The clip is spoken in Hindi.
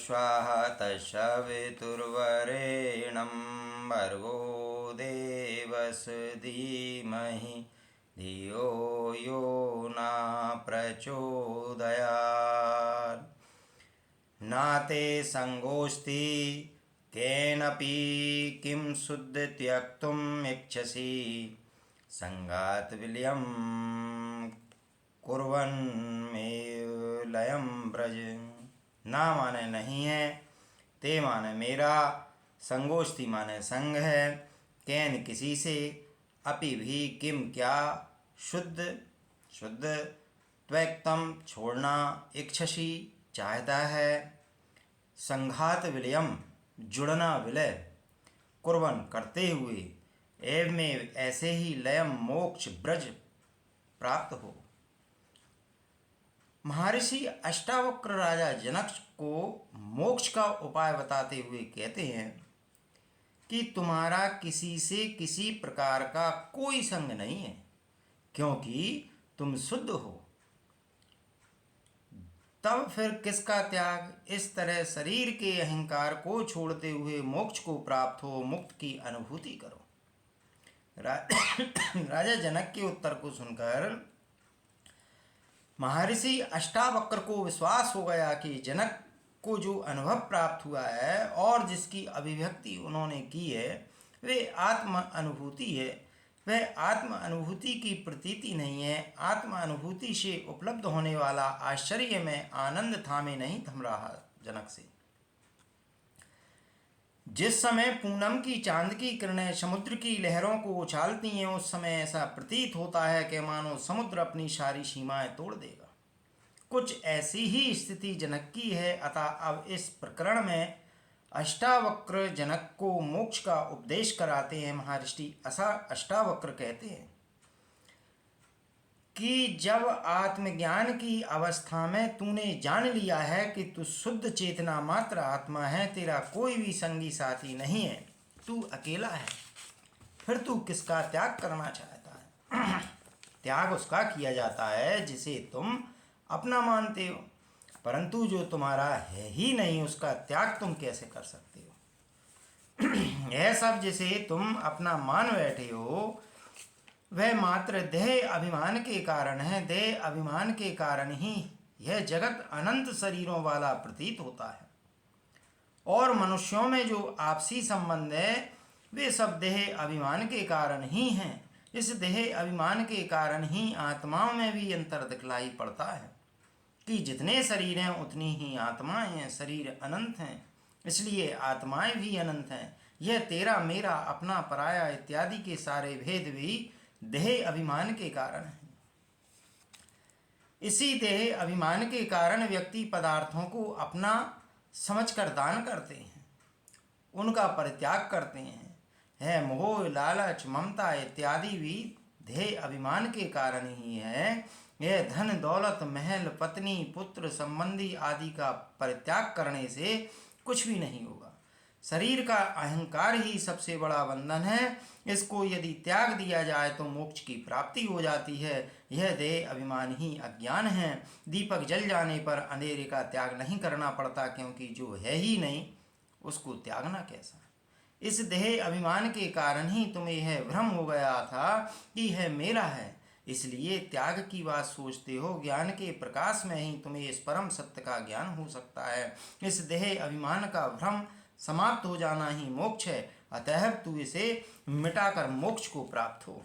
स्वाहा तस्सवितुर्वरेण्यं भर्गो देवस्य धीमहि धियो यो न प्रचोदयात्। नाते संगोऽस्ति केनपि किं शुद्ध त्यक्तुम् इच्छसि संगात विलयं कुर्वन् मे लयं ब्रज। ना माने नहीं है, ते माने मेरा, संगोष्ठी माने संग है, कैन किसी से, अपि भी किम क्या, शुद्ध शुद्ध, त्वक्तम छोड़ना, इच्छसि चाहता है, संघात विलयम जुड़ना विलय, कुर्वन करते हुए, एव में ऐसे ही लयम मोक्ष ब्रज प्राप्त हो। महर्षि अष्टावक्र राजा जनक को मोक्ष का उपाय बताते हुए कहते हैं कि तुम्हारा किसी से किसी प्रकार का कोई संग नहीं है, क्योंकि तुम शुद्ध हो। तब फिर किसका त्याग? इस तरह शरीर के अहंकार को छोड़ते हुए मोक्ष को प्राप्त हो, मुक्त की अनुभूति करो। राजा जनक के उत्तर को सुनकर महर्षि अष्टावक्र को विश्वास हो गया कि जनक को जो अनुभव प्राप्त हुआ है और जिसकी अभिव्यक्ति उन्होंने की है वे आत्म अनुभूति है। वह आत्म अनुभूति की प्रतीति नहीं है। आत्म अनुभूति से उपलब्ध होने वाला आश्चर्य में आनंद थामे नहीं थम रहा जनक से। जिस समय पूनम की चांद की किरणें समुद्र की लहरों को उछालती हैं, उस समय ऐसा प्रतीत होता है कि मानो समुद्र अपनी सारी सीमाएं तोड़ देगा। कुछ ऐसी ही स्थिति जनक की है। अतः अब इस प्रकरण में अष्टावक्र जनक को मोक्ष का उपदेश कराते हैं। महर्षि अष्टावक्र कहते हैं कि जब आत्मज्ञान की अवस्था में तूने जान लिया है कि तू शुद्ध चेतना मात्र आत्मा है, तेरा कोई भी संगी साथी नहीं है, तू अकेला है, फिर तू किसका त्याग करना चाहता है? त्याग उसका किया जाता है जिसे तुम अपना मानते हो, परंतु जो तुम्हारा है ही नहीं उसका त्याग तुम कैसे कर सकते हो? यह सब जिसे तुम अपना मान बैठे हो वह मात्र देह अभिमान के कारण है। देह अभिमान के कारण ही यह जगत अनंत शरीरों वाला प्रतीत होता है और मनुष्यों में जो आपसी संबंध है वे सब देह अभिमान के कारण ही हैं। इस देह अभिमान के कारण ही आत्माओं में भी अंतर दिखलाई पड़ता है कि जितने शरीर हैं उतनी ही आत्माएं हैं। शरीर अनंत हैं, इसलिए आत्माएं भी अनंत हैं। यह तेरा मेरा अपना पराया इत्यादि के सारे भेद भी देह अभिमान के कारण है। इसी देह अभिमान के कारण व्यक्ति पदार्थों को अपना समझकर दान करते हैं, उनका परित्याग करते हैं। है मोह, लालच, ममता इत्यादि भी देह अभिमान के कारण ही है। यह धन दौलत, महल, पत्नी, पुत्र, संबंधी आदि का परित्याग करने से कुछ भी नहीं होगा। शरीर का अहंकार ही सबसे बड़ा बंधन है। इसको यदि त्याग दिया जाए तो मोक्ष की प्राप्ति हो जाती है। यह देह अभिमान ही अज्ञान है। दीपक जल जाने पर अंधेरे का त्याग नहीं करना पड़ता, क्योंकि जो है ही नहीं उसको त्यागना कैसा? इस देह अभिमान के कारण ही तुम्हें यह भ्रम हो गया था कि यह मेरा है, इसलिए त्याग की बात सोचते हो। ज्ञान के प्रकाश में ही तुम्हें इस परम सत्य का ज्ञान हो सकता है। इस देह अभिमान का भ्रम समाप्त हो जाना ही मोक्ष है। अतः तू इसे मिटाकर मोक्ष को प्राप्त हो।